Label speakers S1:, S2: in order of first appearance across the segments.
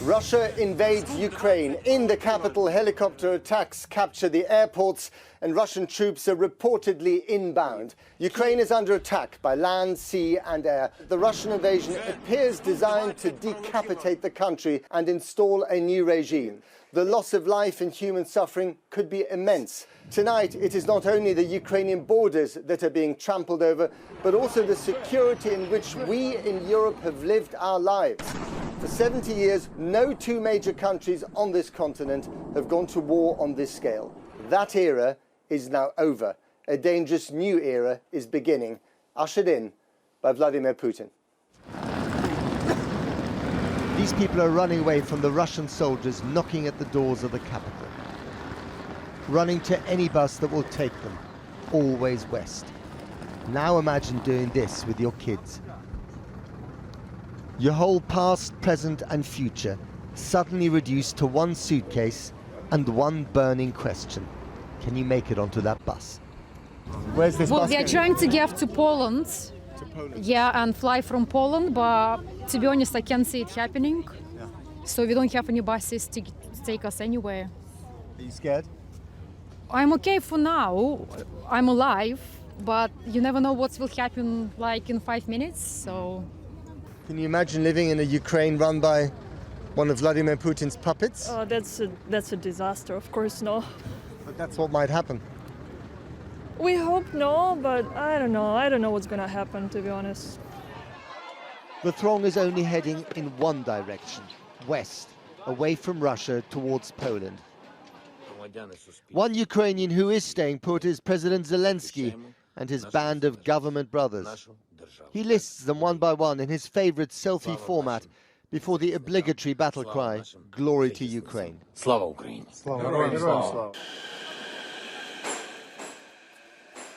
S1: Russia invades Ukraine. In the capital, helicopter attacks capture the airports and Russian troops are reportedly inbound. Ukraine is under attack by land, sea and air. The Russian invasion appears designed to decapitate the country and install a new regime. The loss of life and human suffering could be immense. Tonight, it is not only the Ukrainian borders that are being trampled over, but also the security in which we in Europe have lived our lives. For 70 years, no two major countries on this continent have gone to war on this scale. That era is now over. A dangerous new era is beginning, ushered in by Vladimir Putin. These people are running away from the Russian soldiers knocking at the doors of the capital. Running to any bus that will take them, always west. Now imagine doing this with your kids. Your whole past, present and future suddenly reduced to one suitcase and one burning question. Can you make it onto that bus? Where's this bus?
S2: Well, we are trying to get to Poland. Yeah, and fly from Poland, but to be honest, I can't see it happening. Yeah. So we don't have any buses to take us anywhere.
S1: Are you scared?
S2: I'm okay for now. I'm alive, but you never know what will happen like in 5 minutes, so...
S1: Can you imagine living in a Ukraine run by one of Vladimir Putin's puppets?
S3: Oh, that's a disaster, of course, no.
S1: But that's what might happen.
S3: We hope no, but I don't know. I don't know what's gonna happen, to be honest.
S1: The throng is only heading in one direction, west, away from Russia towards Poland. One Ukrainian who is staying put is President Zelenskyy and his band of government brothers. He lists them one by one in his favorite selfie format before the obligatory battle cry, "Glory to Ukraine."
S4: Slava Ukraini.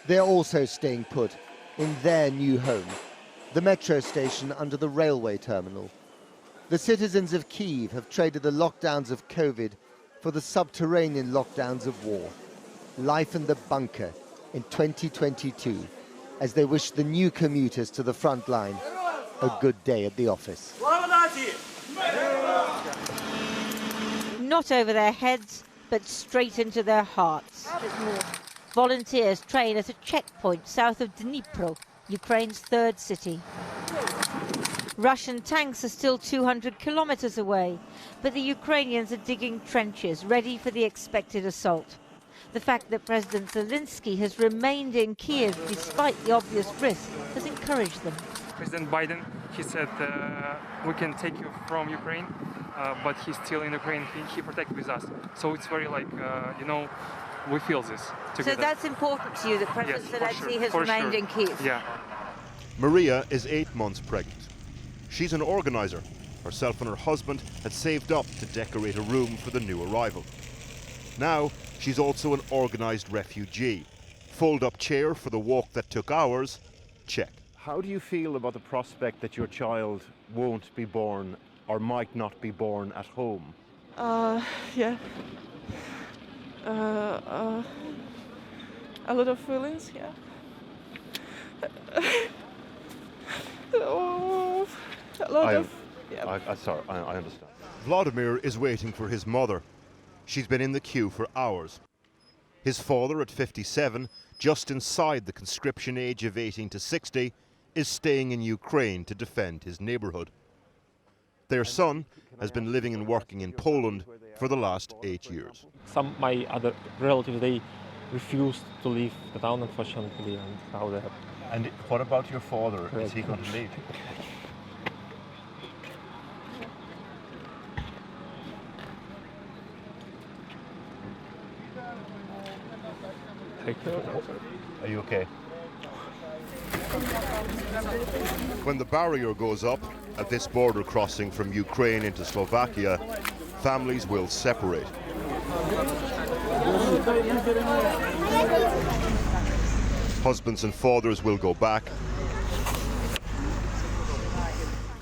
S1: They're also staying put in their new home, the metro station under the railway terminal. The citizens of Kyiv have traded the lockdowns of COVID for the subterranean lockdowns of war. Life in the bunker in 2022, as they wish the new commuters to the front line a good day at the office.
S5: Not over their heads, but straight into their hearts. Volunteers train at a checkpoint south of Dnipro, Ukraine's third city. Russian tanks are still 200 kilometers away, but the Ukrainians are digging trenches ready for the expected assault. The fact that President Zelenskyy has remained in Kiev despite the obvious risk has encouraged them.
S6: President Biden, he said, we can take you from Ukraine, but he's still in Ukraine, he protects with us. So it's very like, you know, we feel this together.
S5: So that's important to you, that President Zelenskyy has remained in Kiev?
S6: Yeah.
S7: Maria is 8 months pregnant. She's an organizer. Herself and her husband had saved up to decorate a room for the new arrival. Now, she's also an organised refugee. Fold-up chair for the walk that took hours, check.
S8: How do you feel about the prospect that your child won't be born or might not be born at home?
S3: Yeah. A lot of feelings, yeah.
S8: Sorry, I understand.
S7: Vladimir is waiting for his mother. She's been in the queue for hours. His father, at 57, just inside the conscription age of 18 to 60, is staying in Ukraine to defend his neighbourhood. Their son has been living and working in Poland for the last 8 years.
S9: Some my other relatives, they refused to leave the town, unfortunately, and how they have.
S8: And what about your father? Is he going to leave? Are you okay?
S7: When the barrier goes up at this border crossing from Ukraine into Slovakia, families will separate. Husbands and fathers will go back.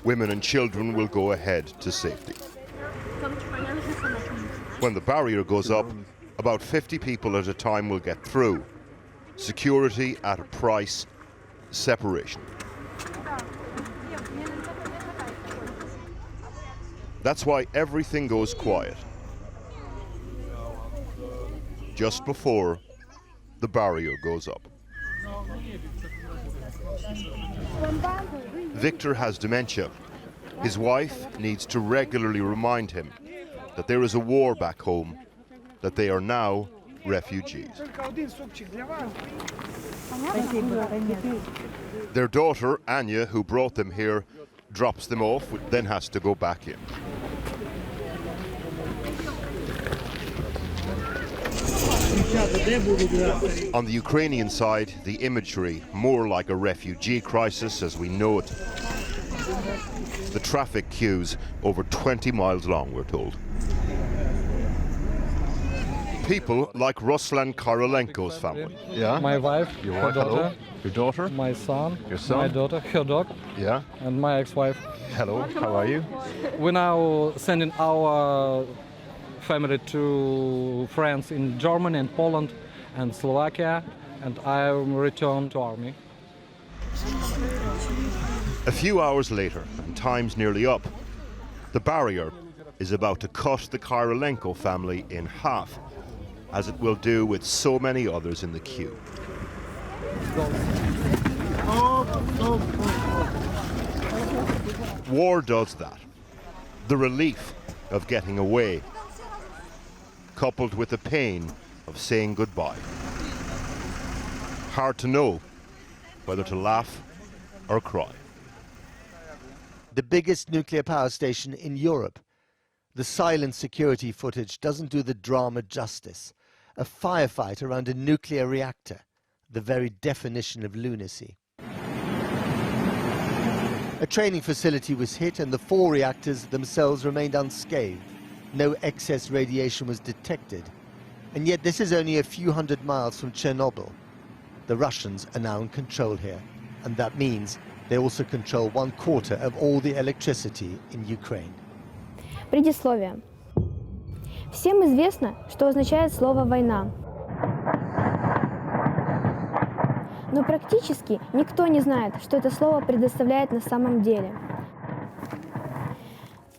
S7: Women and children will go ahead to safety. When the barrier goes up, about 50 people at a time will get through. Security at a price, separation. That's why everything goes quiet. Just before the barrier goes up. Victor has dementia. His wife needs to regularly remind him that there is a war back home, that they are now refugees. Their daughter, Anya, who brought them here, drops them off, then has to go back in. On the Ukrainian side, the imagery more like a refugee crisis as we know it. The traffic queues over 20 miles long, we're told. People like Ruslan Korolenko's family.
S8: Yeah?
S9: My wife,
S8: Your
S9: her
S8: wife,
S9: daughter,
S8: hello? Your daughter?
S9: my son,
S8: Your son?
S9: my daughter, her dog,
S8: Yeah?
S9: and my ex-wife.
S8: Hello, how are you?
S9: We're now sending our family to friends in Germany and Poland and Slovakia, and I return to army.
S7: A few hours later, and time's nearly up, the barrier is about to cut the Korolenko family in half, as it will do with so many others in the queue. War does that. The relief of getting away, coupled with the pain of saying goodbye. Hard to know whether to laugh or cry.
S1: The biggest nuclear power station in Europe. The silent security footage doesn't do the drama justice. A firefight around a nuclear reactor, the very definition of lunacy. A training facility was hit and the 4 reactors themselves remained unscathed. No excess radiation was detected. And yet this is only a few hundred miles from Chernobyl. The Russians are now in control here. And that means they also control 1/4 of all the electricity in Ukraine.
S10: Предисловие. Всем известно, что означает слово «война». Но практически никто не знает, что это слово предоставляет на самом деле.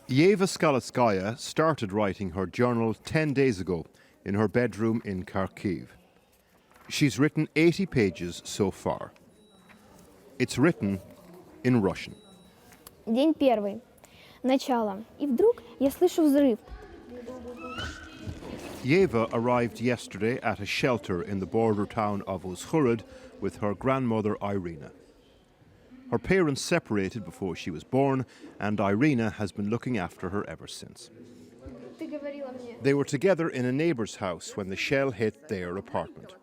S8: Yeva Skalatskaya started writing her journal 10 days ago in her bedroom in Kharkiv. She's written 80 pages so far. It's written in Russian.
S10: День первый. Начало. И вдруг я слышу взрыв.
S8: Yeva arrived yesterday at a shelter in the border town of Uzhhorod with her grandmother Irina. Her parents separated before she was born, and Irina has been looking after her ever since. They were together in a neighbour's house when the shell hit their apartment.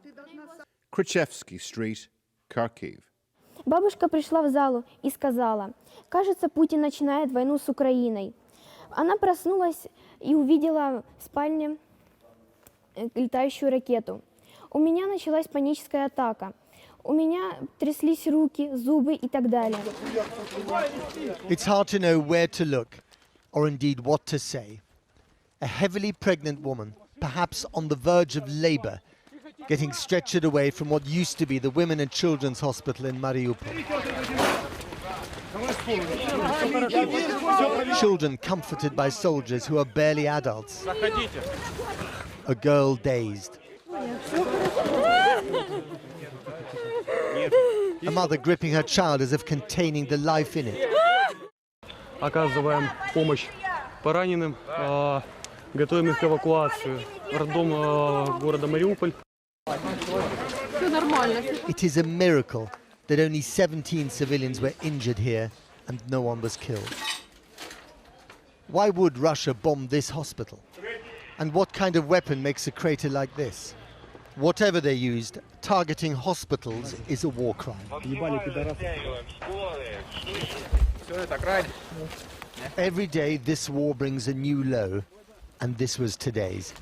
S8: Krychevsky Street, Kharkiv.
S10: Бабушка пришла в залу и сказала: «Кажется, Путин начинает войну с Украиной». Она проснулась и увидела в спальне летающую ракету. У меня началась паническая атака. У меня тряслись руки, зубы и так далее.
S1: It's hard to know where to look, or indeed what to say. A heavily pregnant woman, perhaps on the verge of labor, getting stretchered away from what used to be the Women and Children's Hospital in Mariupol. Children comforted by soldiers who are barely adults. A girl dazed. A mother gripping her child as if containing the life in it.
S9: Оказываем помощь пораненым, готовим их к эвакуации. Роддом города Мариуполь.
S1: It is a miracle that only 17 civilians were injured here and no one was killed. Why would Russia bomb this hospital? And what kind of weapon makes a crater like this? Whatever they used, targeting hospitals is a war crime. Every day this war brings a new low, and this was today's.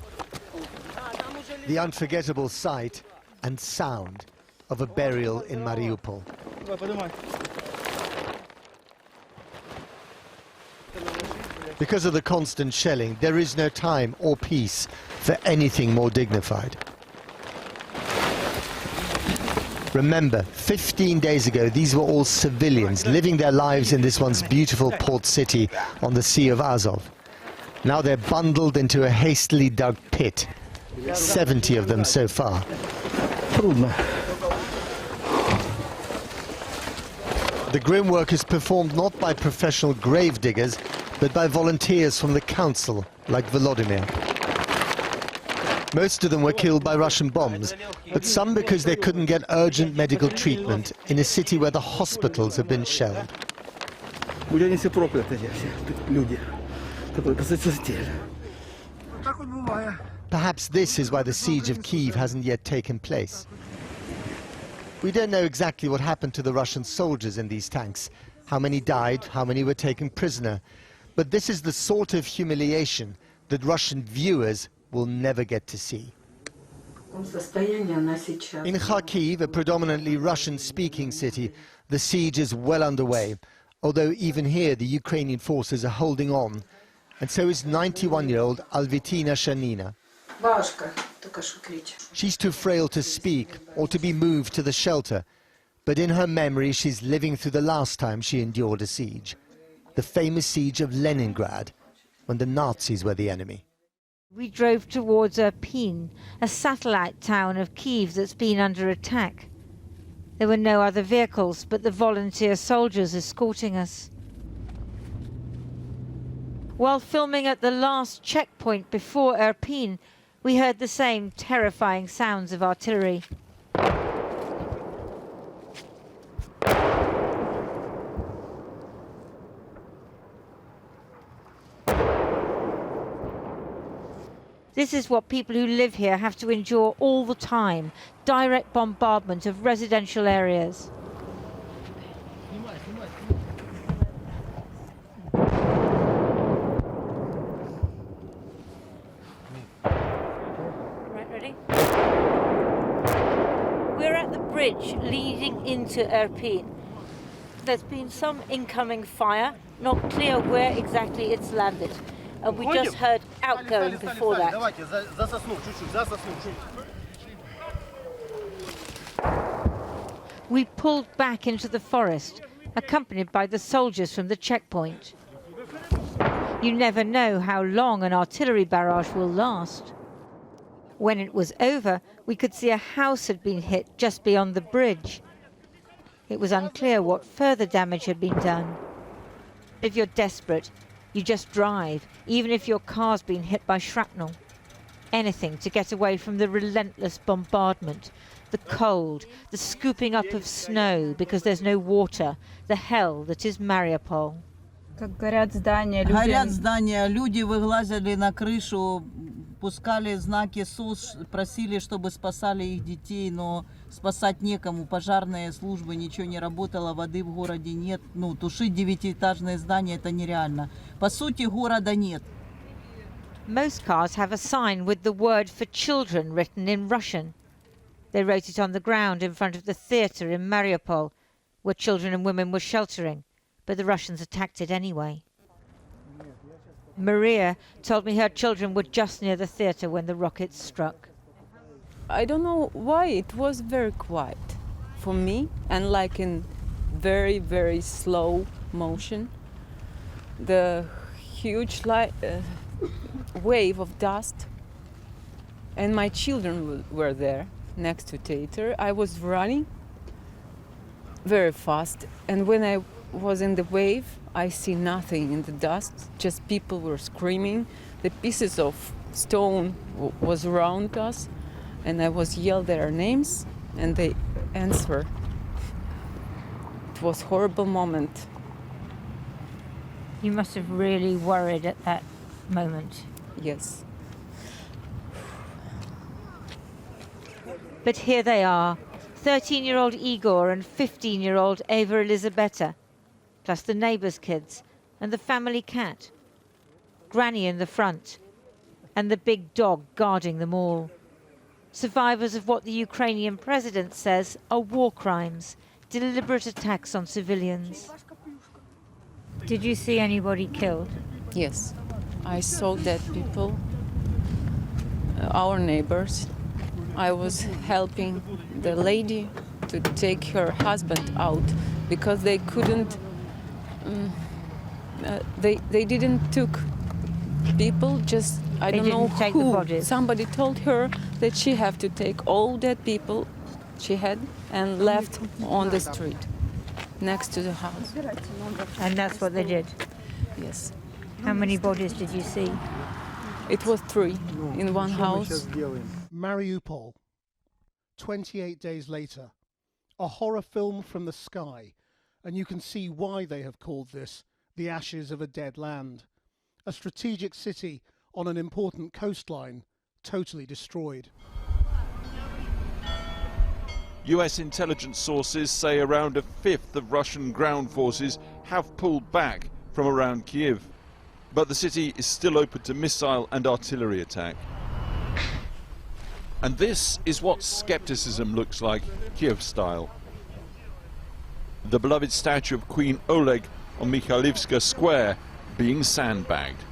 S1: The unforgettable sight and sound of a burial in Mariupol. Because of the constant shelling, there is no time or peace for anything more dignified. Remember, 15 days ago, these were all civilians living their lives in this once beautiful port city on the Sea of Azov. Now they're bundled into a hastily dug pit. 70 of them so far. The grim work is performed not by professional grave diggers, but by volunteers from the council, like Volodymyr. Most of them were killed by Russian bombs, but some because they couldn't get urgent medical treatment in a city where the hospitals have been shelled. Perhaps this is why the siege of Kyiv hasn't yet taken place. We don't know exactly what happened to the Russian soldiers in these tanks, how many died, how many were taken prisoner. But this is the sort of humiliation that Russian viewers will never get to see. In Kharkiv, a predominantly Russian-speaking city, the siege is well underway, although even here the Ukrainian forces are holding on, and so is 91-year-old Alvitina Shanina. She's too frail to speak or to be moved to the shelter, but in her memory she's living through the last time she endured a siege, the famous siege of Leningrad, when the Nazis were the enemy.
S5: We drove towards Irpin, a satellite town of Kyiv that's been under attack. There were no other vehicles but the volunteer soldiers escorting us. While filming at the last checkpoint before Irpin, we heard the same terrifying sounds of artillery. This is what people who live here have to endure all the time, direct bombardment of residential areas. Right, ready? We're at the bridge leading into Irpin. There's been some incoming fire, not clear where exactly it's landed. And we just heard outgoing before that. We pulled back into the forest, accompanied by the soldiers from the checkpoint. You never know how long an artillery barrage will last. When it was over, we could see a house had been hit just beyond the bridge. It was unclear what further damage had been done. If you're desperate, you just drive, even if your car's been hit by shrapnel. Anything to get away from the relentless bombardment, the cold, the scooping up of snow because there's no water, the hell that is Mariupol.
S11: Горят здания, люди вылазили на крышу, пускали знаки СОС, просили, чтобы спасали их детей, но спасать некому, пожарные службы, ничего не работало, воды в городе нет, тушить 9-этажное здание это нереально. По сути, города нет.
S5: Most cars have a sign with the word for children written in Russian. They wrote it on the ground in front of the theatre in Mariupol, where children and women were sheltering, but the Russians attacked it anyway. Maria told me her children were just near the theatre when the rockets struck.
S12: I don't know why, it was very quiet for me, and like in very, very slow motion. The huge wave of dust, and my children were there next to theater. I was running very fast, and when I was in the wave, I see nothing in the dust, just people were screaming. The pieces of stone was around us, and I was yelled their names, and they answered. It was a horrible moment.
S5: You must have really worried at that moment.
S12: Yes.
S5: But here they are, 13-year-old Igor and 15-year-old Eva Elizabeta, plus the neighbours' kids and the family cat, Granny in the front, and the big dog guarding them all. Survivors of what the Ukrainian president says are war crimes, deliberate attacks on civilians. Did you see anybody killed?
S12: Yes, I saw dead people, our neighbors. I was helping the lady to take her husband out because they couldn't, they didn't took people just, I
S5: They
S12: don't know
S5: didn't take the
S12: who.
S5: bodies.
S12: Somebody told her that she have to take all dead people she had and left on the street next to the house.
S5: And that's what they did.
S12: Yes.
S5: How many bodies did you see?
S12: It was 3 in one house.
S13: Mariupol, 28 days later, a horror film from the sky, and you can see why they have called this the ashes of a dead land. A strategic city on an important coastline, totally destroyed.
S14: US intelligence sources say around a fifth of Russian ground forces have pulled back from around Kiev. But the city is still open to missile and artillery attack. And this is what skepticism looks like, Kiev style. The beloved statue of Queen Oleg on Mikhailivska Square being sandbagged.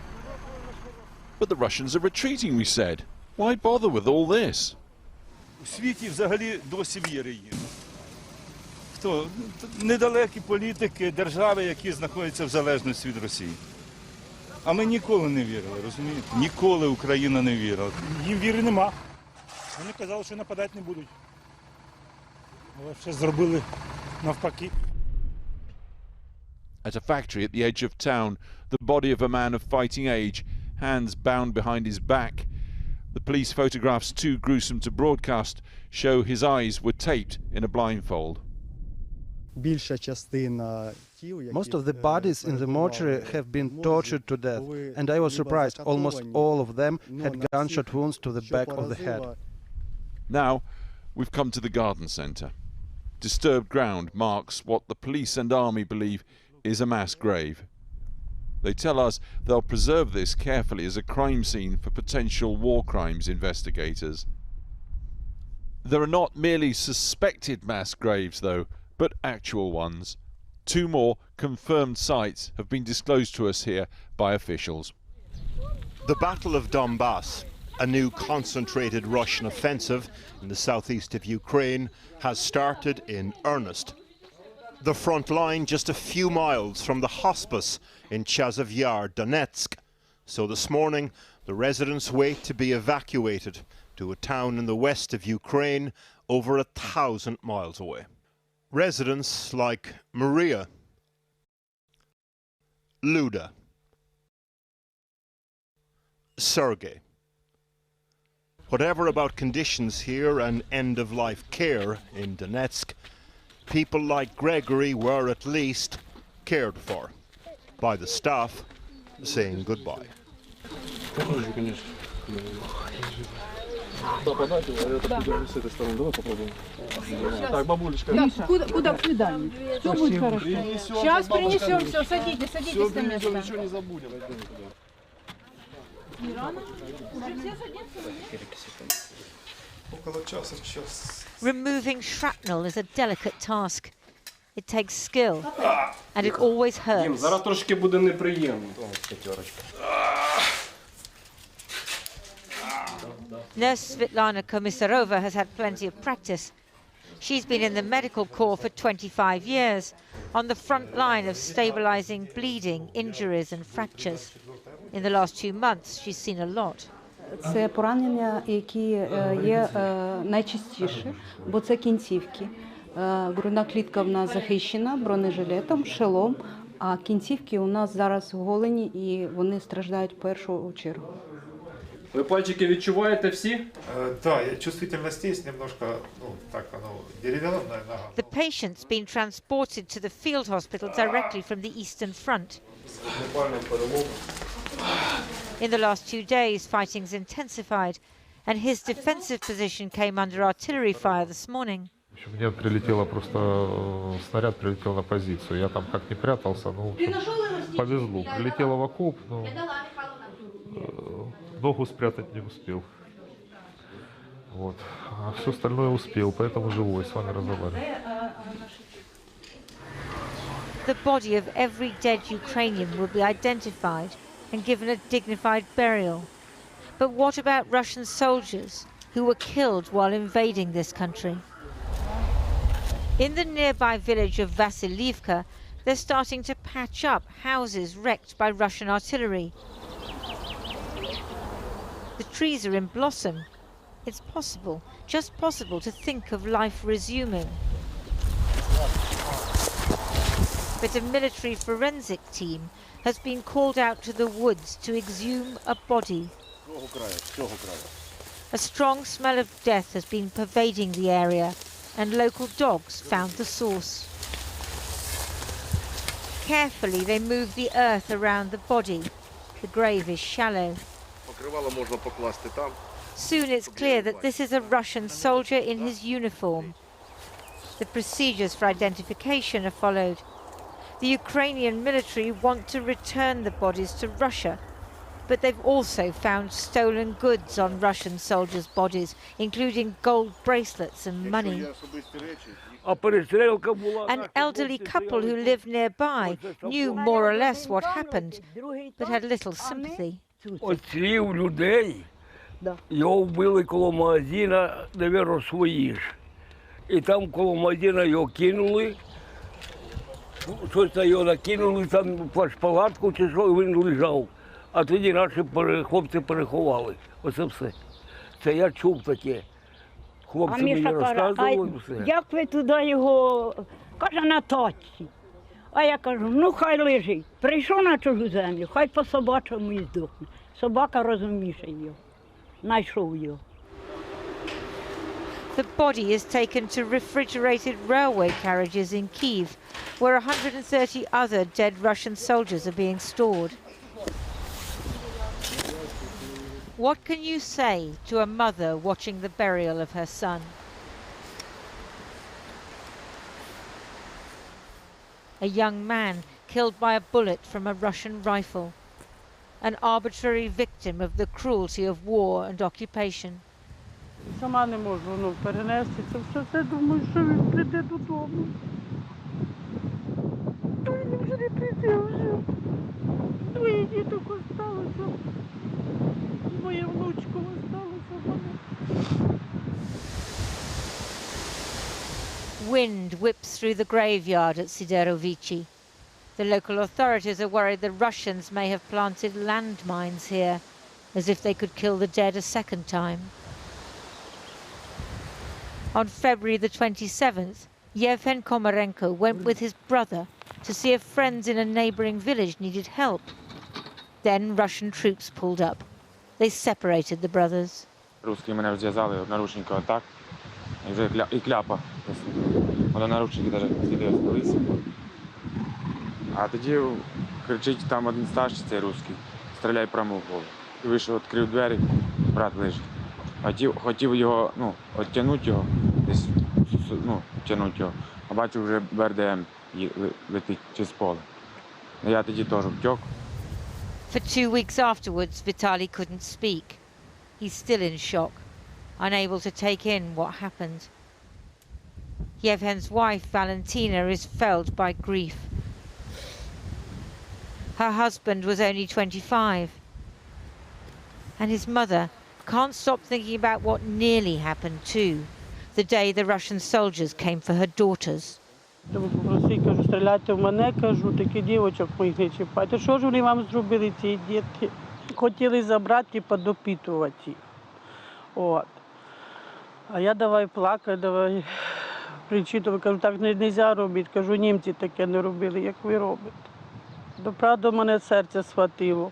S14: But the Russians are retreating, we said. Why bother with all this?
S15: У світі взагалі досі вірить. Хто? Недалекі політики, держави, які знаходяться в залежності від Росії. А ми ніколи не вірили, розумієте? Ніколи Україна не вірила. Їм віри нема. Вони казали, що нападати не будуть. Але все зробили навпаки.
S14: At a factory at the edge of town, the body of a man of fighting age, hands bound behind his back. The police photographs, too gruesome to broadcast, show his eyes were taped in a blindfold.
S16: Most of the bodies in the mortuary have been tortured to death, and I was surprised almost all of them had gunshot wounds to the back of the head.
S14: Now, we've come to the garden centre. Disturbed ground marks what the police and army believe is a mass grave. They tell us they'll preserve this carefully as a crime scene for potential war crimes investigators. There are not merely suspected mass graves, though, but actual ones. 2 more confirmed sites have been disclosed to us here by officials.
S7: The Battle of Donbas, a new concentrated Russian offensive in the southeast of Ukraine, has started in earnest. The front line just a few miles from the hospice in Chazov Yar, Donetsk. So this morning, the residents wait to be evacuated to a town in the west of Ukraine over 1,000 miles away. Residents like Maria, Luda, Sergei. Whatever about conditions here and end-of-life care in Donetsk, people like Gregory were at least cared for by the staff saying goodbye.
S17: Куда к свиданию? Все будет хорошо. Сейчас принесем все, садитесь, садитесь на место.
S5: Removing shrapnel is a delicate task. It takes skill, and it always hurts.
S18: Зараз трошки буде неприємно.
S5: Nurse Svetlana Komisarova has had plenty of practice. She's been in the medical corps for 25 years, on the front line of stabilizing bleeding, injuries and fractures. In the last 2 months, she's seen a lot.
S19: Це поранення, які є найчастіше, бо це кінцівки. Грудна клітка в нас захищена бронежилетом, шолом, а кінцівки у нас зараз голені і вони страждають в першу чергу.
S18: Ви пальчики відчуваєте всі?
S4: Да, чувствительность есть немножко, так, деревянная нога.
S5: The patient's been transported to the field hospital directly from the Eastern Front. In the last 2 days, fighting's intensified, and his defensive position came under artillery fire this morning.
S20: Мне прилетело просто, снаряд прилетел на позицию. Я там как не прятался, в общем, повезло. Прилетело в окоп, но ногу спрятать не успел. Вот. А все остальное успел, поэтому живой, с вами разговариваю.
S5: The body of every dead Ukrainian will be identified and given a dignified burial. But what about Russian soldiers who were killed while invading this country? In the nearby village of Vasilivka, they're starting to patch up houses wrecked by Russian artillery. Trees are in blossom. It's possible, just possible, to think of life resuming. But a military forensic team has been called out to the woods to exhume a body. A strong smell of death has been pervading the area, and local dogs found the source. Carefully, they move the earth around the body. The grave is shallow. Soon it's clear that this is a Russian soldier in his uniform. The procedures for identification are followed. The Ukrainian military want to return the bodies to Russia, but they've also found stolen goods on Russian soldiers' bodies, including gold bracelets and money. An elderly couple who lived nearby knew more or less what happened, but had little sympathy.
S21: Оцілів людей, його вбили коло магазина, навірно, свої ж. І там коло магазина його кинули, щось на його накинули, там плащ-палатку чи що, і він лежав. А тоді наші хлопці переховали. Оце все. Це я чув таке. Хлопці мені розказували все.
S17: Як ви туди його, каже, на точці. А я кажу, ну хай лежить. Прийшов на чужу землю, хай по собачому і здохне. Собака розумніше його. Знайшов його.
S5: The body is taken to refrigerated railway carriages in Kyiv, where 130 other dead Russian soldiers are being stored. What can you say to a mother watching the burial of her son? A young man killed by a bullet from a Russian rifle, an arbitrary victim of the cruelty of war and occupation.
S22: Сама не можу перенести це все, думаю, що він прийде додому. Він вже не прийде вже. Двоє діток осталося. Моє внучко осталося в мене.
S5: Wind whips through the graveyard at Siderovichi. The local authorities are worried the Russians may have planted landmines here, as if they could kill the dead a second time. On February the 27th, Yevhen Komarenko went with his brother to see if friends in a neighbouring village needed help. Then Russian troops pulled up. They separated the brothers.
S23: Русські мене зв'язали наручники отак, і вже і кляпа. Воно наручники навіть сюди осталися. А тоді кричить там один старший, цей русський, стріляй прямо в голову. І вийшов, відкрив двері, брат лежить. Хотів його, відтягнути його, десь, тягнути його, а бачив, вже БРДМ летить через поле. Я тоді теж втік.
S5: For 2 weeks afterwards, Vitaly couldn't speak. He's still in shock, unable to take in what happened. Yevhen's wife, Valentina, is felled by grief. Her husband was only 25, and his mother can't stop thinking about what nearly happened too, the day the Russian soldiers came for her daughters.
S22: Кажу, стріляйте в мене, кажу, такі дівочок моїх не чіпайте. Що ж вони вам зробили, ці дітки? Хотіли забрати і підопитувати їх. От. А я давай плакати, давай причитувати. Кажу, так не можна робити. Кажу, німці таке не робили, як ви робите. Правда, мене серце схватило.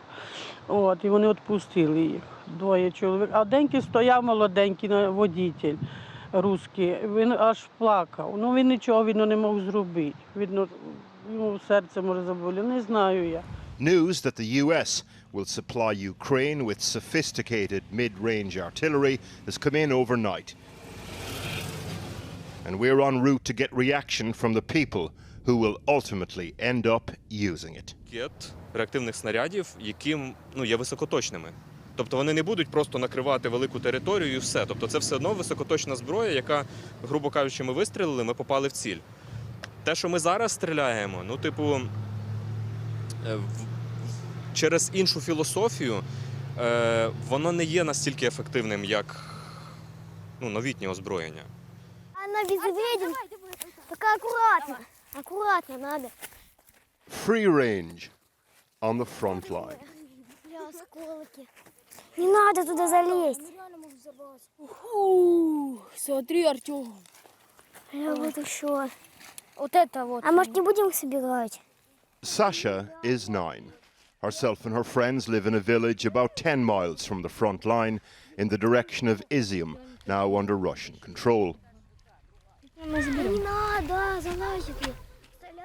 S22: От, і вони відпустили їх, двоє чоловік. А денький стояв молоденький водитель. Русський, він аж плакав. Він нічого не мог зробити. Видно, йому серце може заболіло, не знаю я.
S7: News that the US will supply Ukraine with sophisticated mid-range artillery has come in overnight. And we're en route to get reaction from the people who will ultimately end up using it.
S24: Ракет, реактивних снарядів, які є високоточними. Тобто вони не будуть просто накривати велику територію і все. Тобто це все одно високоточна зброя, яка, грубо кажучи, ми вистрілили, ми попали в ціль. Те, що ми зараз стріляємо, через іншу філософію, воно не є настільки ефективним, як новітнє озброєння.
S10: Она безвреден, только аккуратно, аккуратно надо.
S7: Free range on the front line.
S10: Не надо туда залезть.
S2: Смотри, Артем.
S10: Вот еще. Вот это вот. А может, не будем их собирать?
S7: Sasha is 9. Herself and her friends live in a village about 10 miles from the front line in the direction of Exhuming, now under Russian control.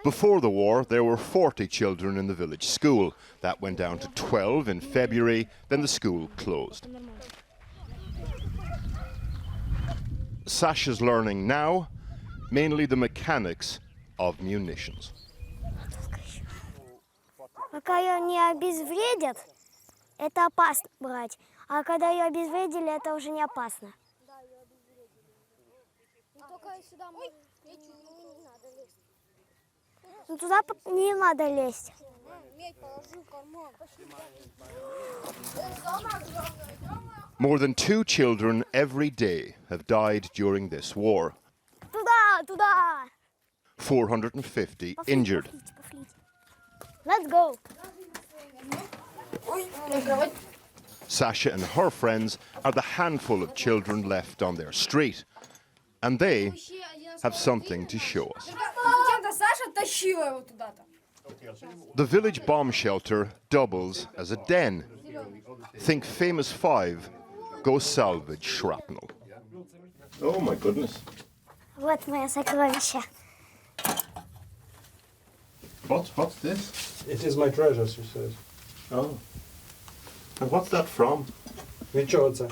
S7: Before the war, there were 40 children in the village school. That went down to 12 in February, then the school closed. Sasha's learning now mainly the mechanics of munitions.
S10: Пока ее не обезвредят, это опасно брать. А когда ее обезвредили, это уже не опасно. Ну туда не надо лезть.
S7: More than 2 children every day have died during this war.
S10: Туда!
S7: 450 injured.
S10: Let's go!
S7: Sasha and her friends are the handful of children left on their street. And they have something to show us. The village bomb shelter doubles as a den. Think Famous 5, go salvage shrapnel. Oh my goodness.
S10: Вот мое сокровище.
S7: What's this?
S16: It is my treasure, she says.
S7: Oh. And what's that from?
S16: Нічого це.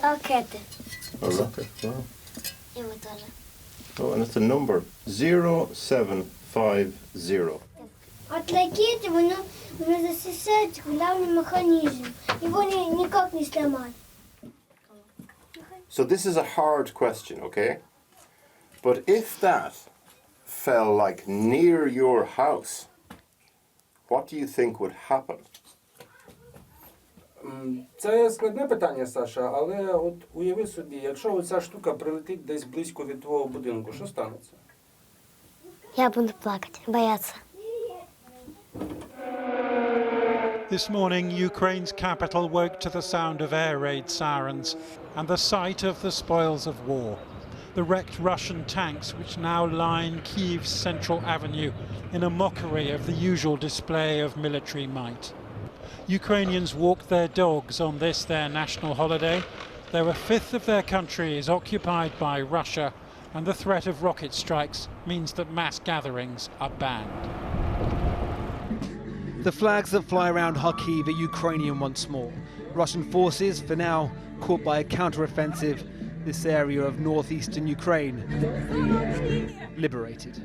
S10: Ракети.
S7: A rocket, wow.
S10: И вот тоже.
S7: Oh, and it's a number 0750.
S10: От ракеты воно засосает главный механизм. Его никак не сломать.
S7: So this is a hard question, okay? But if that fell like near your house, what do you think would happen?
S16: Це складне питання, Саша, але от уяви собі, якщо оця штука прилетить десь близько від твого будинку, що станеться?
S10: Я буду плакать, бояться.
S3: This morning, Ukraine's capital woke to the sound of air raid sirens and the sight of the spoils of war. The wrecked Russian tanks which now line Kyiv's central avenue in a mockery of the usual display of military might. Ukrainians walk their dogs on this, their national holiday. Though a fifth of their country is occupied by Russia, and the threat of rocket strikes means that mass gatherings are banned.
S6: The flags that fly around Kyiv are Ukrainian once more. Russian forces, for now, caught by a counter-offensive, this area of northeastern Ukraine, liberated.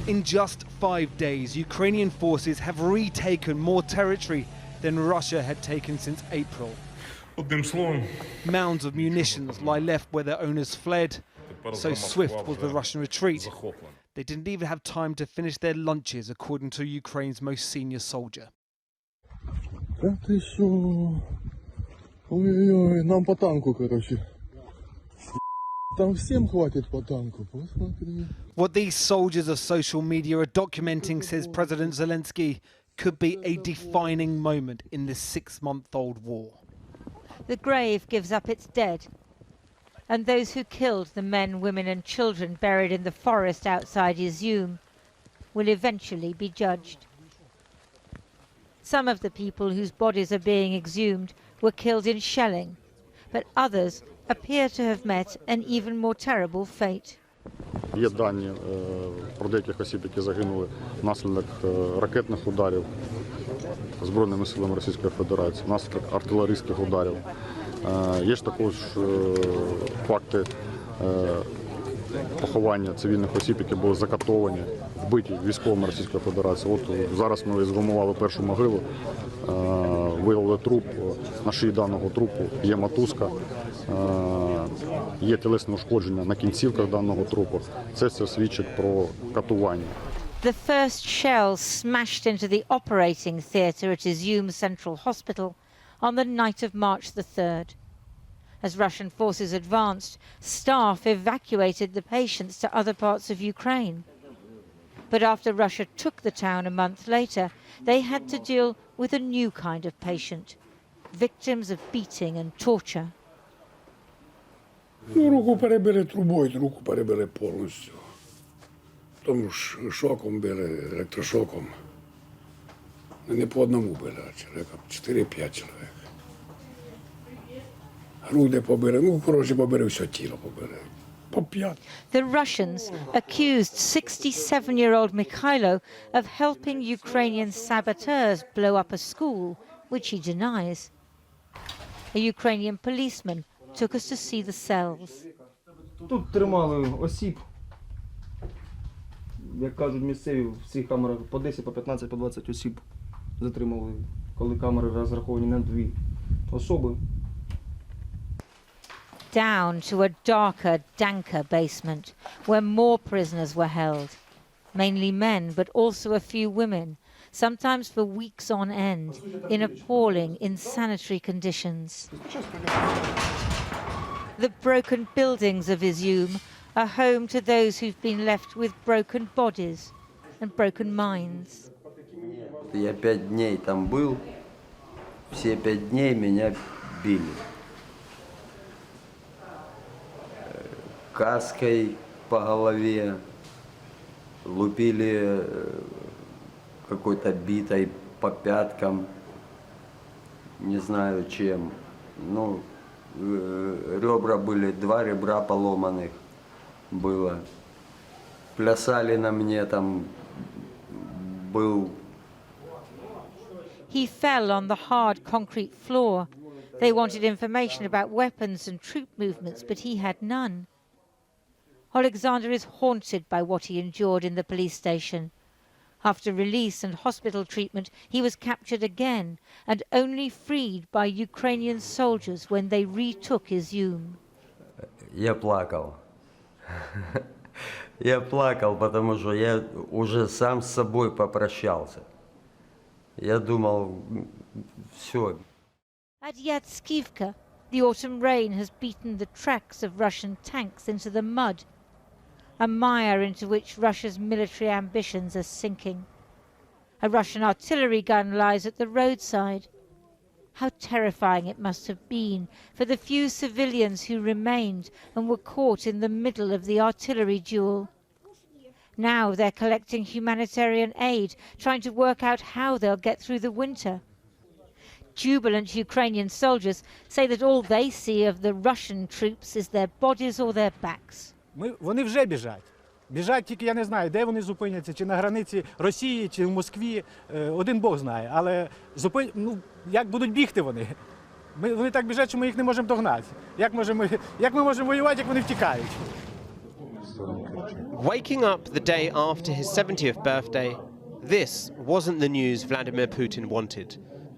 S6: In just 5 days, Ukrainian forces have retaken more territory than Russia had taken since April. Mounds of munitions lie left where their owners fled. So swift was the Russian retreat. They didn't even have time to finish their lunches, according to Ukraine's most senior soldier.
S8: Ой-ой-ой, нам по танку, короче. Там всем хватит по танку, посмотри.
S6: What these soldiers of social media are documenting, says President Zelenskyy, could be a defining moment in this 6-month-old war.
S5: The grave gives up its dead, and those who killed the men, women and children buried in the forest outside Exhuming will eventually be judged. Some of the people whose bodies are being exhumed were killed in shelling, but others appear to have met an even more terrible fate.
S25: Є дані про деяких осіб, які загинули внаслідок ракетних ударів Збройними силами Російської Федерації, внаслідок артилерійських ударів. Є ж також факти поховання цивільних осіб, які були закатовані, вбиті військовими Російської Федерації. От зараз ми згумували першу могилу, виявили труп, на шиї даного трупу є мотузка, є тілесне ушкодження на кінцівках даного трупу. Це все свідчить про катування.
S5: The first shells smashed into the operating theatre at Exhuming Central Hospital on the night of March the 3rd. As Russian forces advanced, staff evacuated the patients to other parts of Ukraine. But after Russia took the town a month later, they had to deal with a new kind of patient, victims of beating and torture.
S1: Руку перебили трубою, руку перебили повністю. Тому шоком били, електрошоком. Не по одному били, а чоловіка 4-5 чоловік. Груди побили, ну, коротше, побили все тіло, побили.
S5: The Russians accused 67-year-old Mikhailo of helping Ukrainian saboteurs blow up a school, which he denies. A Ukrainian policeman took us to see the cells.
S9: Тут тримали осіб, як кажуть місцеві, в цих камерах по 10, по 15, по 20 осіб затримали, коли камери розраховані на 2 особи.
S5: Down to a darker, danker basement where more prisoners were held. Mainly men, but also a few women, sometimes for weeks on end, in appalling, insanitary conditions. The broken buildings of Exhuming are home to those who've been left with broken bodies and broken minds.
S11: Я 5 дней там был, все 5 дней меня били. Каской по голове, лупили какой-то битой по пяткам, не знаю чем. Ну, ребра были, 2 ребра поломанных было. Плясали на мне, там был.
S5: He fell on the hard concrete floor. They wanted information about weapons and troop movements, but he had none. Alexander is haunted by what he endured in the police station. After release and hospital treatment, he was captured again and only freed by Ukrainian soldiers when they retook Exhuming.
S11: Я плакал. Я плакал, потому что я уже сам с собой попрощался. Я думал, все.
S5: At Yatskivka, the autumn rain has beaten the tracks of Russian tanks into the mud, a mire into which Russia's military ambitions are sinking. A Russian artillery gun lies at the roadside. How terrifying it must have been for the few civilians who remained and were caught in the middle of the artillery duel. Now they're collecting humanitarian aid, trying to work out how they'll get through the winter. Jubilant Ukrainian soldiers say that all they see of the Russian troops is their bodies or their backs.
S12: Вони вже біжать. Біжать тільки, я не знаю, де вони зупиняться, чи на границі Росії, чи в Москві, один Бог знає. Але як будуть бігти вони? Вони так біжать, що ми їх не можемо догнати. Як ми можемо воювати, як вони втікають?
S13: Waking up the day after his 70th birthday, this wasn't the news Vladimir Putin wanted.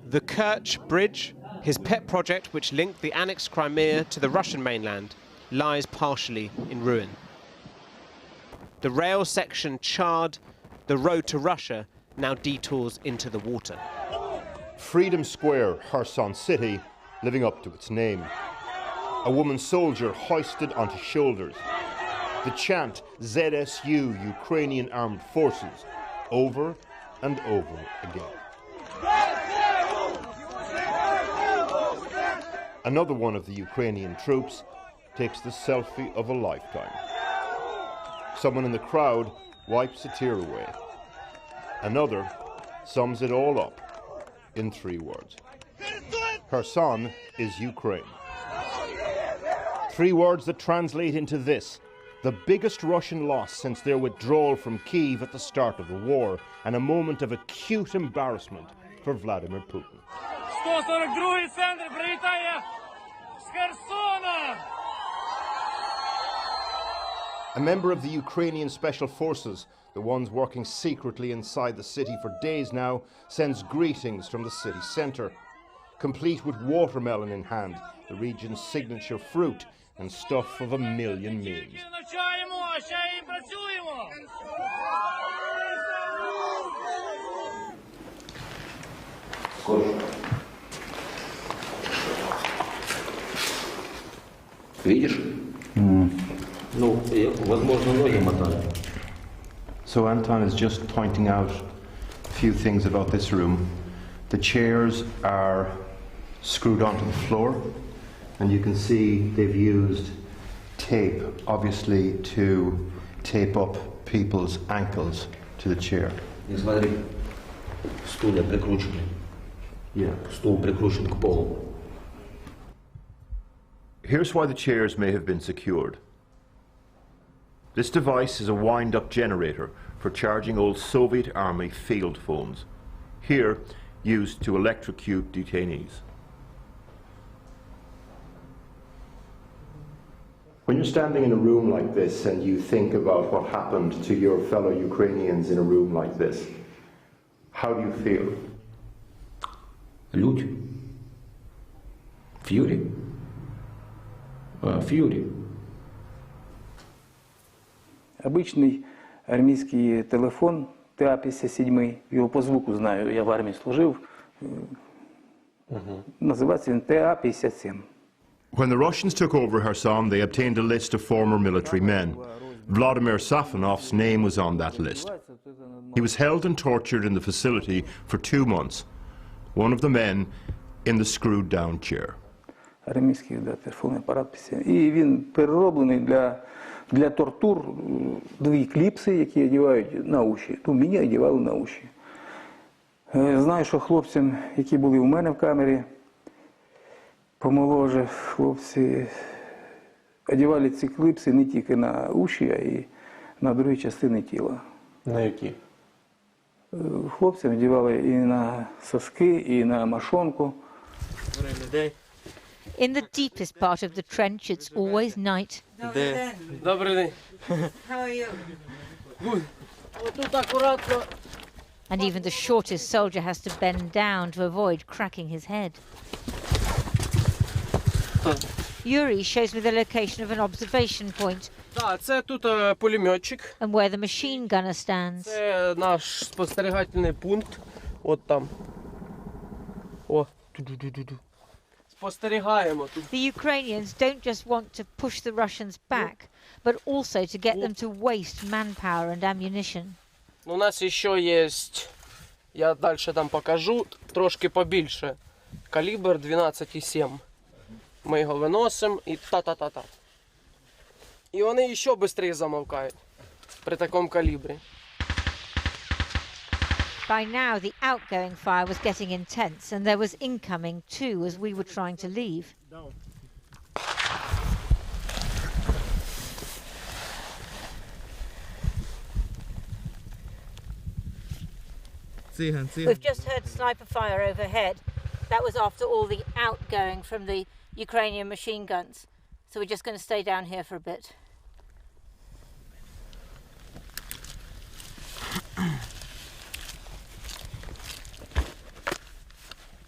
S13: The Kerch Bridge, his pet project which linked the annexed Crimea to the Russian mainland, lies partially in ruin. The rail section charred, the road to Russia now detours into the water.
S7: Freedom Square, Kherson city, living up to its name. A woman soldier hoisted onto shoulders. The chant, ZSU, Ukrainian Armed Forces, over and over again. Another one of the Ukrainian troops takes the selfie of a lifetime. Someone in the crowd wipes a tear away. Another sums it all up in 3 words. Kherson is Ukraine. 3 words that translate into this: the biggest Russian loss since their withdrawal from Kyiv at the start of the war, and a moment of acute embarrassment for Vladimir Putin.
S26: 142-й центр прилітає з Херсона!
S7: A member of the Ukrainian Special Forces, the ones working secretly inside the city for days now, sends greetings from the city centre, complete with watermelon in hand, the region's signature fruit and stuff of a million memes.
S11: Видишь? Ну, возможно, ноги мотали.
S4: So Anton is just pointing out a few things about this room. The chairs are screwed onto the floor, and you can see they've used tape, obviously, to tape up people's ankles to the chair. Here's why the chairs may have been secured. This device is a wind-up generator for charging old Soviet Army field phones, here used to electrocute detainees. When you're standing in a room like this and you think about what happened to your fellow Ukrainians in a room like this, how do you feel?
S14: Лють. Fury. Fury.
S9: Обичний армійський телефон TA-57, його по звуку знаю, я в армії служив, називається він TA-57.
S7: When the Russians took over Kherson, they obtained a list of former military men. Vladimir Safanov's name was on that list. He was held and tortured in the facility for 2 months. One of the men in the screwed-down chair.
S9: Армійський телефонний апарат. І він перероблений для тортур. 2 кліпси, які одягають на уші. То мені одягали на уші. Знаю, що хлопцям, які були у мене в камері, помоложе, хлопці одягали ці кліпси не тільки на уші, а й на другі частини тіла.
S13: На які?
S9: Хлопцям одягали і на соски, і на мошонку.
S5: In the deepest part of the trench, it's always night.
S13: Добрий день.
S5: How are you? And even the shortest soldier has to bend down to avoid cracking his head. Yuri shows me the location of an observation point.
S13: Так, це тут пулеметчик.
S5: And where the machine gunner stands.
S13: Це наш спостерігательний пункт. От там. О. Спостерігаємо тут.
S5: The Ukrainians don't just want to push the Russians back, but also to get them to waste manpower and ammunition.
S13: У нас ще є, я далі там покажу, трошки побільше. Калібр 12,7. Ми його виносимо і та-та-та-та. І вони ще швидше замовкають при такому калібрі.
S5: By now, the outgoing fire was getting intense, and there was incoming too as we were trying to leave. We've just heard sniper fire overhead. That was after all the outgoing from the Ukrainian machine guns. So we're just going to stay down here for a bit.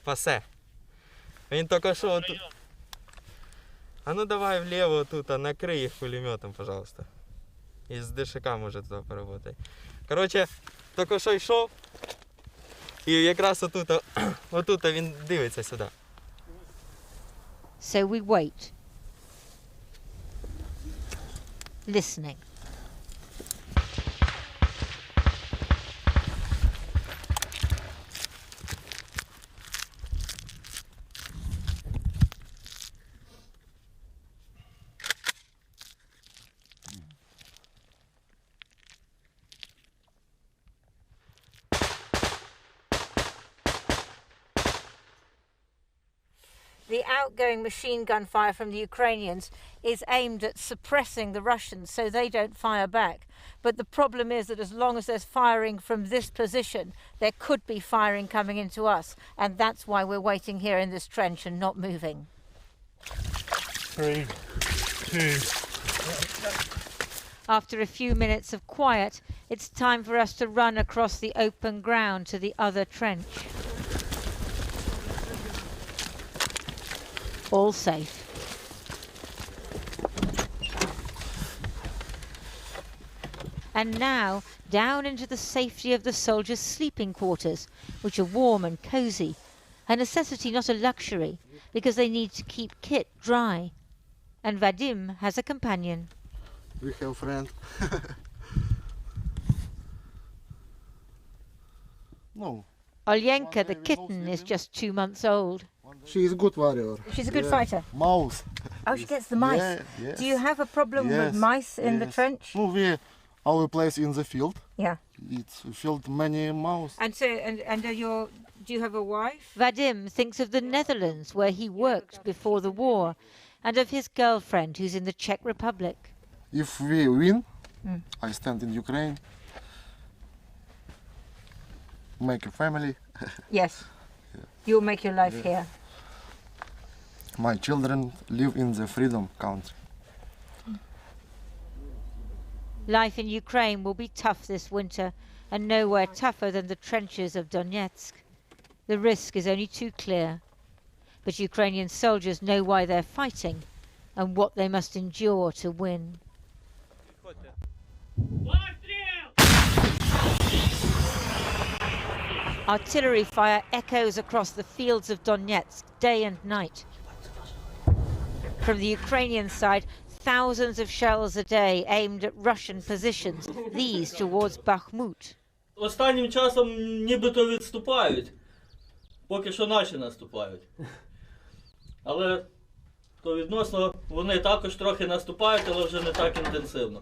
S15: Пасе. Він тільки що тут. А ну давай вліво тут, накрий їх пулеметом, пожалуйста. І з ДШК може туди поработати. Коротше, тільки що йшов. І якраз отут він дивиться сюди.
S5: So we wait. Listening. The outgoing machine gun fire from the Ukrainians is aimed at suppressing the Russians so they don't fire back. But the problem is that as long as there's firing from this position, there could be firing coming into us. And that's why we're waiting here in this trench and not moving.
S15: 3, 2.
S5: After a few minutes of quiet, it's time for us to run across the open ground to the other trench. All safe. And now, down into the safety of the soldiers' sleeping quarters, which are warm and cosy, a necessity, not a luxury, because they need to keep kit dry. And Vadim has a companion.
S8: We have a friend.
S5: Olyenka, the kitten, is just 2 months old.
S8: She is a good warrior.
S5: She's a good fighter?
S8: Mouse.
S5: Oh, she gets the mice.
S8: Yeah, yes.
S5: Do you have a problem with mice in the trench?
S8: Our place in the field.
S5: Yeah.
S8: It's filled many mouse.
S5: And so, do you have a wife? Vadim thinks of the Netherlands, where he worked before the war, and of his girlfriend, who's in the Czech Republic.
S8: If we win, I stand in Ukraine, make a family.
S5: Yes. You'll make your life here.
S8: My children live in the freedom country.
S5: Life in Ukraine will be tough this winter, and nowhere tougher than the trenches of Donetsk. The risk is only too clear. But Ukrainian soldiers know why they're fighting and what they must endure to win. Artillery fire echoes across the fields of Donetsk day and night. From the Ukrainian side, thousands of shells a day aimed at Russian positions, these towards Bakhmut.
S14: Останнім часом нібито відступають, поки що наші наступають. Але то відносно вони також трохи наступають, але вже не так інтенсивно.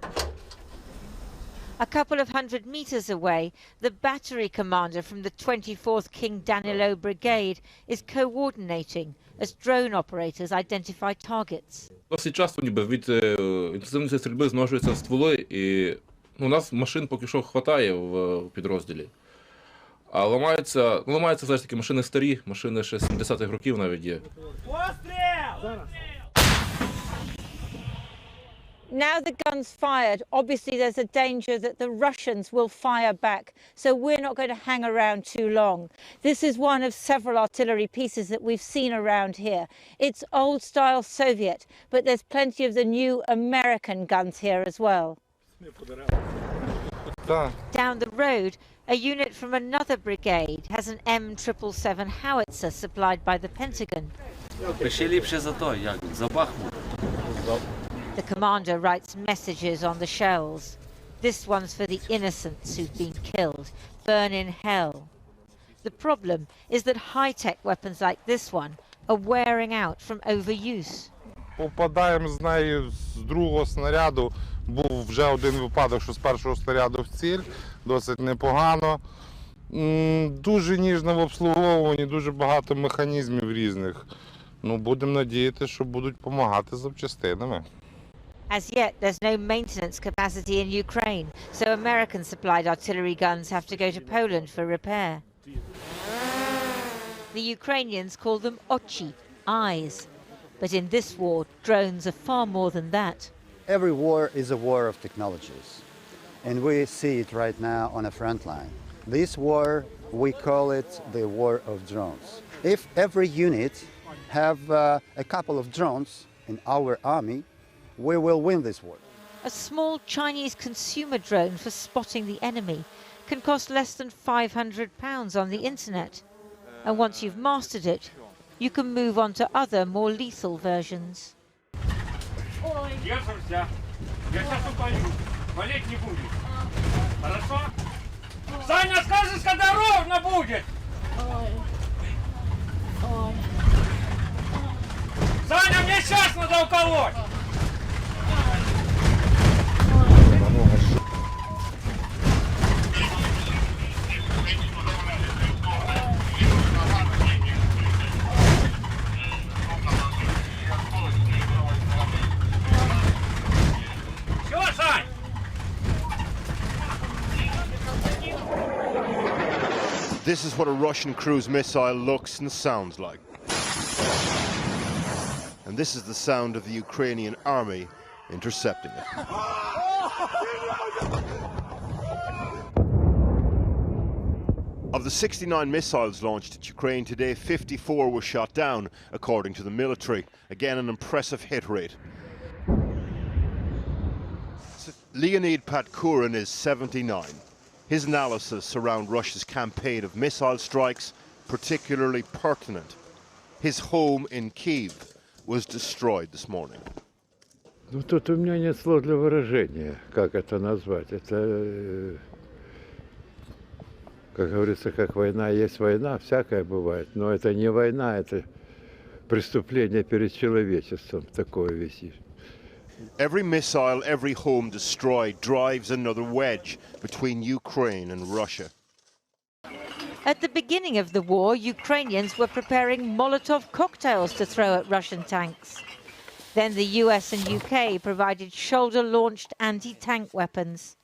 S5: A couple of 100 meters away, the battery commander from the 24th King Danilo Brigade is coordinating as drone operators identify targets.
S17: Досить часто ніби від інтенсивності стрільби зношуються стволи, і у нас машин поки що хватає в підрозділі. А ламаються все ж таки машини старі, машини ще 70-х років навіть є.
S5: Now the gun's fired, obviously there's a danger that the Russians will fire back, so we're not going to hang around too long. This is one of several artillery pieces that we've seen around here. It's old-style Soviet, but there's plenty of the new American guns here as well. Down the road, a unit from another brigade has an M777 howitzer supplied by the Pentagon. The commander writes messages on the shells. This one's for the innocents who've been killed. Burn in hell. The problem is that high-tech weapons like this one are wearing out from overuse.
S18: Попадаємо з нею з другого снаряду. Був вже один випадок, що з першого снаряду в ціль. Досить непогано. Дуже ніжно в обслуговуванні, дуже багато механізмів різних. Будемо надіятися, що будуть допомагати з запчастинами.
S5: As yet, there's no maintenance capacity in Ukraine, so American-supplied artillery guns have to go to Poland for repair. The Ukrainians call them ochi, eyes. But in this war, drones are far more than that.
S19: Every war is a war of technologies, and we see it right now on a front line. This war, we call it the war of drones. If every unit have a couple of drones in our army, we will win this war.
S5: A small Chinese consumer drone for spotting the enemy can cost less than £500 on the internet. And once you've mastered it, you can move on to other, more lethal versions.
S26: Саня, скажешь, когда ровно будет? Саня, мне сейчас надо уколоть! Чего, Сань?
S7: This is what a Russian cruise missile looks and sounds like. And this is the sound of the Ukrainian army intercepting it. Of the 69 missiles launched at Ukraine today, 54 were shot down, according to the military. Again, an impressive hit rate. Leonid Patkurin is 79. His analysis around Russia's campaign of missile strikes particularly pertinent. His home in Kyiv was destroyed this morning.
S20: Тут у меня нет слов для выражения, как это назвать. Это Как говорится, как война есть война, всякое бывает. Но это не война, это преступление перед человечеством. Такое висит.
S7: Every missile, every home destroyed drives another wedge between Ukraine and Russia.
S5: At the beginning of the war, Ukrainians were preparing Molotov cocktails to throw at Russian tanks. Then the US and UK provided shoulder-launched anti-tank weapons.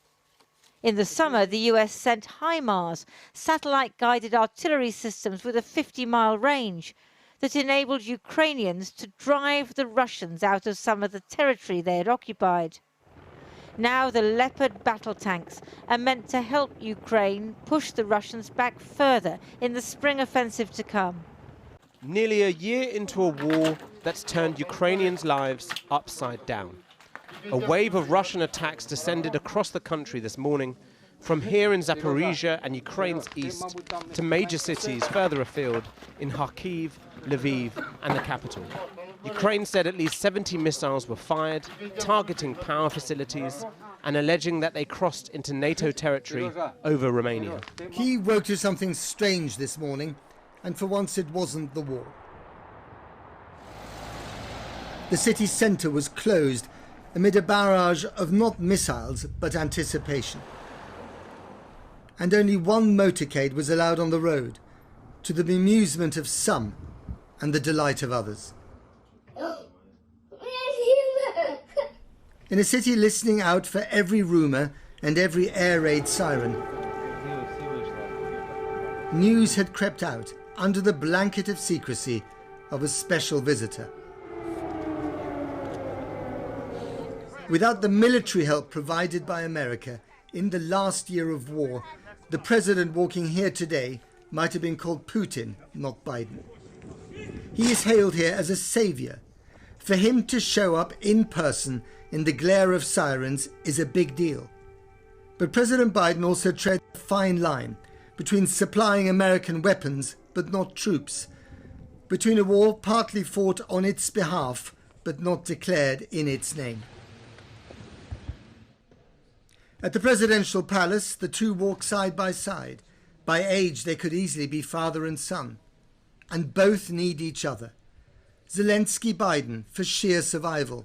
S5: In the summer, the US sent HIMARS, satellite-guided artillery systems with a 50-mile range that enabled Ukrainians to drive the Russians out of some of the territory they had occupied. Now the Leopard battle tanks are meant to help Ukraine push the Russians back further in the spring offensive to come.
S13: Nearly a year into a war that's turned Ukrainians' lives upside down. A wave of Russian attacks descended across the country this morning, from here in Zaporizhia and Ukraine's east to major cities further afield in Kyiv, Lviv and the capital. Ukraine said at least 70 missiles were fired, targeting power facilities and alleging that they crossed into NATO territory over Romania.
S2: Kyiv woke to something strange this morning, and for once it wasn't the war. The city centre was closed amid a barrage of not missiles but anticipation. And only one motorcade was allowed on the road, to the bemusement of some and the delight of others. In a city listening out for every rumour and every air raid siren, news had crept out under the blanket of secrecy of a special visitor. Without the military help provided by America in the last year of war, the president walking here today might have been called Putin, not Biden. He is hailed here as a saviour. For him to show up in person in the glare of sirens is a big deal. But President Biden also treads a fine line between supplying American weapons but not troops, between a war partly fought on its behalf but not declared in its name. At the presidential palace, the two walk side by side. By age, they could easily be father and son. And both need each other. Zelenskyy-Biden for sheer survival.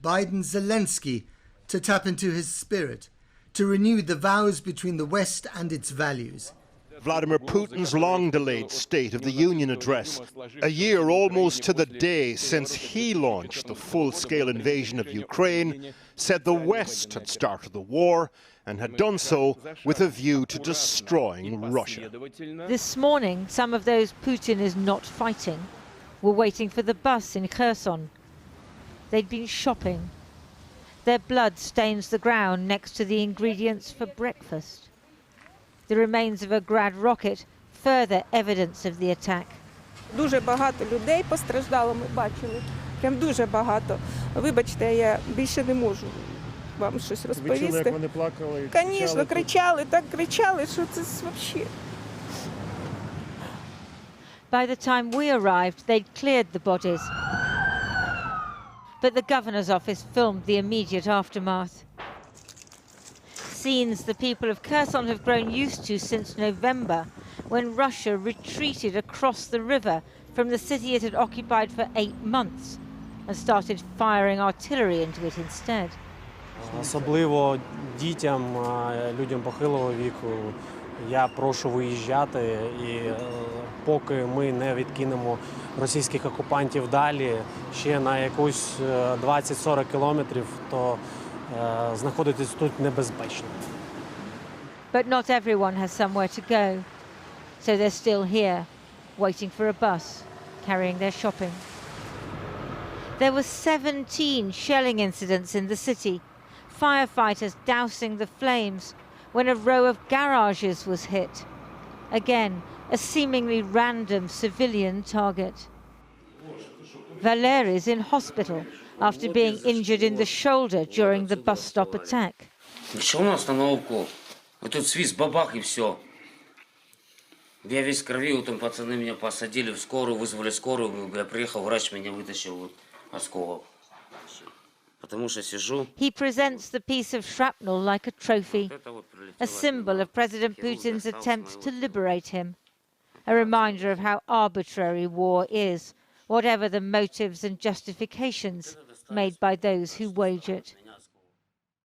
S2: Biden-Zelenskyy to tap into his spirit, to renew the vows between the West and its values.
S7: Vladimir Putin's long-delayed State of the Union address, a year almost to the day since he launched the full-scale invasion of Ukraine, said the West had started the war and had done so with a view to destroying Russia.
S5: This morning, some of those Putin is not fighting were waiting for the bus in Kherson. They'd been shopping. Their blood stains the ground next to the ingredients for breakfast. The remains of a Grad rocket, further evidence of the attack.
S16: Дуже багато людей постраждало, ми бачили. Прям дуже багато. Вибачте, я більше не можу вам щось розповісти. Ви чули, як вони плакали? Звісно, кричали, так кричали, що це взагалі.
S5: By the time we arrived, they'd cleared the bodies. But the governor's office filmed the immediate aftermath. Scenes the people of Kherson have grown used to since November, when Russia retreated across the river from the city it had occupied for 8 months and started firing artillery into it instead.
S21: Особливо дітям, людям похилого віку, я прошу виїжджати, і поки ми не відкинемо російських окупантів далі, ще на якусь 20-40 кілометрів, то знаходитись тут небезпечно.
S5: But not everyone has somewhere to go, so they're still here, waiting for a bus, carrying their shopping. There were 17 shelling incidents in the city, firefighters dousing the flames when a row of garages was hit. Again, a seemingly random civilian target. Valeri's in hospital after being injured in the shoulder during the bus stop attack.
S22: Пришел на остановку, вот тут свист, бабах и все. Я весь в крови, вот там пацаны меня посадили в скорую, вызвали скорую, я приехал, врач меня вытащил вот, осколок. Потому что сижу.
S5: He presents the piece of shrapnel like a trophy, a symbol of President Putin's attempt to liberate him, a reminder of how arbitrary war is, whatever the motives and justifications made by those who wage it.